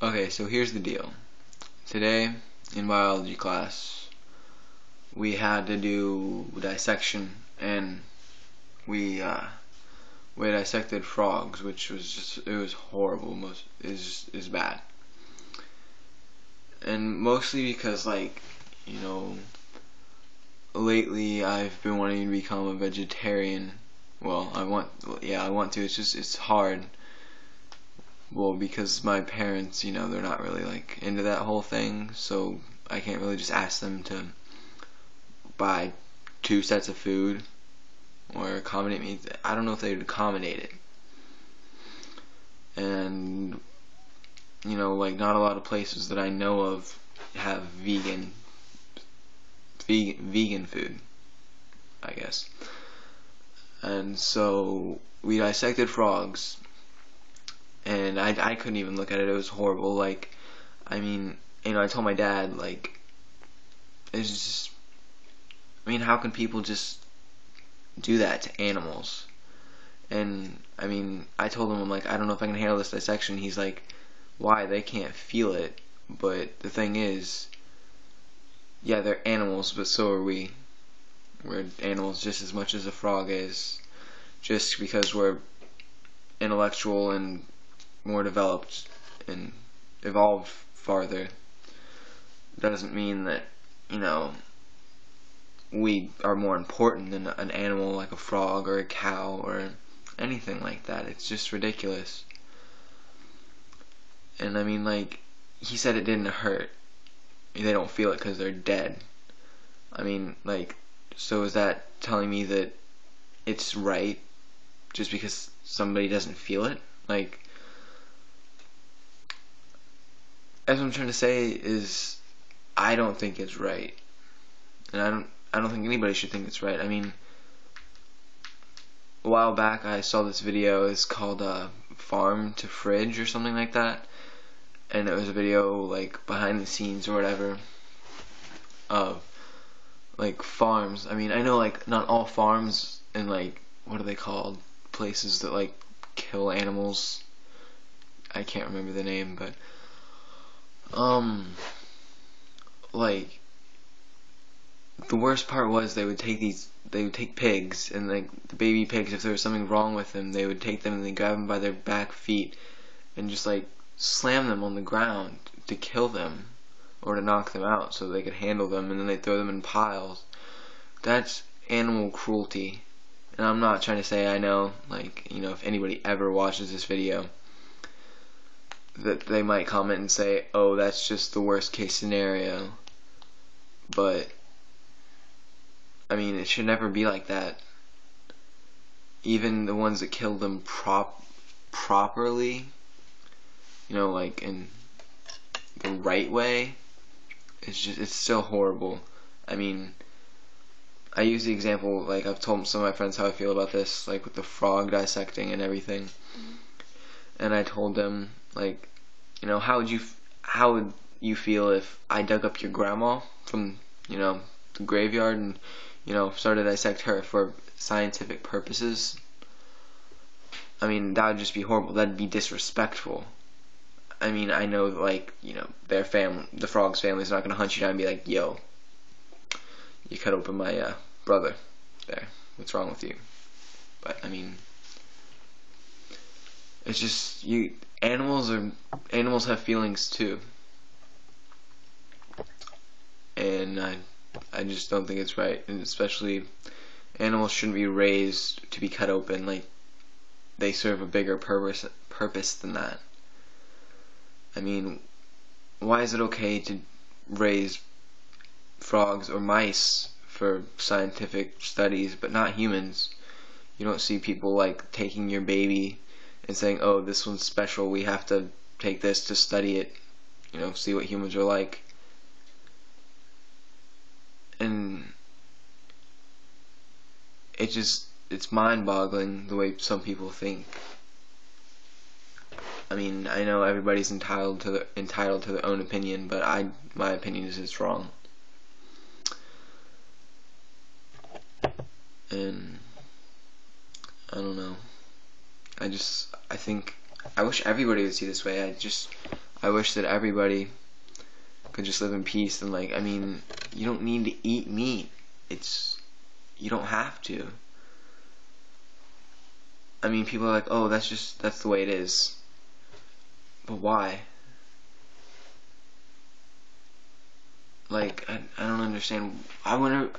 Okay, so here's the deal. Today, in biology class, we had to do dissection, and we we dissected frogs, which was it was horrible. Most is bad, and mostly because lately I've been wanting to become a vegetarian. Well, I want to. It's hard. Well, because my parents, they're not really like into that whole thing, so I can't really just ask them to buy two sets of food or accommodate me. I don't know if they would accommodate it. And like not a lot of places that I know of have vegan food, I guess. And so we dissected frogs, and I couldn't even look at it. It was horrible. Like, I mean, I told my dad, like, it's just, I mean, how can people just do that to animals? And I mean, I told him, I'm like, I don't know if I can handle this dissection. He's like, why? They can't feel it. But the thing is, yeah, they're animals, but so are we. We're animals just as much as a frog is. Just because we're intellectual and more developed and evolved farther doesn't mean that, we are more important than an animal like a frog or a cow or anything like that. It's just ridiculous. And I mean, like, he said it didn't hurt. They don't feel it because they're dead. I mean, like, so is that telling me that it's right just because somebody doesn't feel it? Like, as I'm trying to say is, I don't think it's right, and I don't think anybody should think it's right. I mean, a while back I saw this video. It's called Farm to Fridge or something like that, and it was a video like behind the scenes or whatever of like farms. I mean, I know like not all farms and like what are they called? Places that like kill animals. I can't remember the name, but like the worst part was they would take pigs, and like the baby pigs, if there was something wrong with them, they would take them and they grab them by their back feet and just like slam them on the ground to kill them or to knock them out so they could handle them, and then they throw them in piles. That's animal cruelty. And I'm not trying to say, I know, like, if anybody ever watches this video, that they might comment and say, oh, that's just the worst case scenario. But I mean, it should never be like that. Even the ones that killed them properly, like in the right way, it's still horrible. I mean, I use the example, like I've told some of my friends how I feel about this, like with the frog dissecting and everything. And I told them, like, how would you feel if I dug up your grandma from, the graveyard and, started to dissect her for scientific purposes? I mean, that would just be horrible. That'd be disrespectful. I mean, I know, like, their family, the frog's family's not gonna hunt you down and be like, yo, you cut open my brother there. What's wrong with you? But I mean, it's just animals have feelings too, and I just don't think it's right. And especially, animals shouldn't be raised to be cut open. Like, they serve a bigger purpose than that. I mean, why is it okay to raise frogs or mice for scientific studies, but not humans? You don't see people like taking your baby and saying, oh, this one's special, we have to take this to study it, see what humans are like. And it's mind-boggling the way some people think. I mean, I know everybody's entitled to their own opinion, but my opinion is it's wrong. And I don't know. I wish everybody would see this way. I wish that everybody could just live in peace, and like, I mean, you don't need to eat meat. You don't have to. I mean, people are like, oh, that's the way it is. But why? Like, I don't understand. I wonder,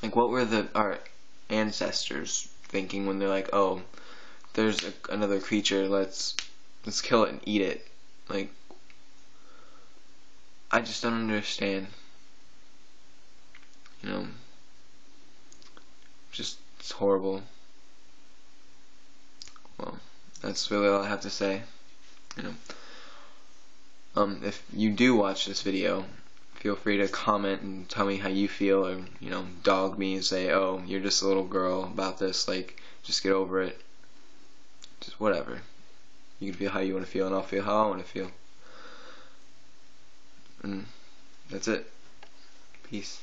like, what were our ancestors thinking when they're like, oh, there's another creature, let's kill it and eat it. Like, I just don't understand. You know, just, it's horrible. Well, that's really all I have to say. You know, if you do watch this video, feel free to comment and tell me how you feel, or, you know, dog me and say, oh, you're just a little girl about this, like, just get over it. Just whatever. You can feel how you want to feel, and I'll feel how I want to feel. And that's it. Peace.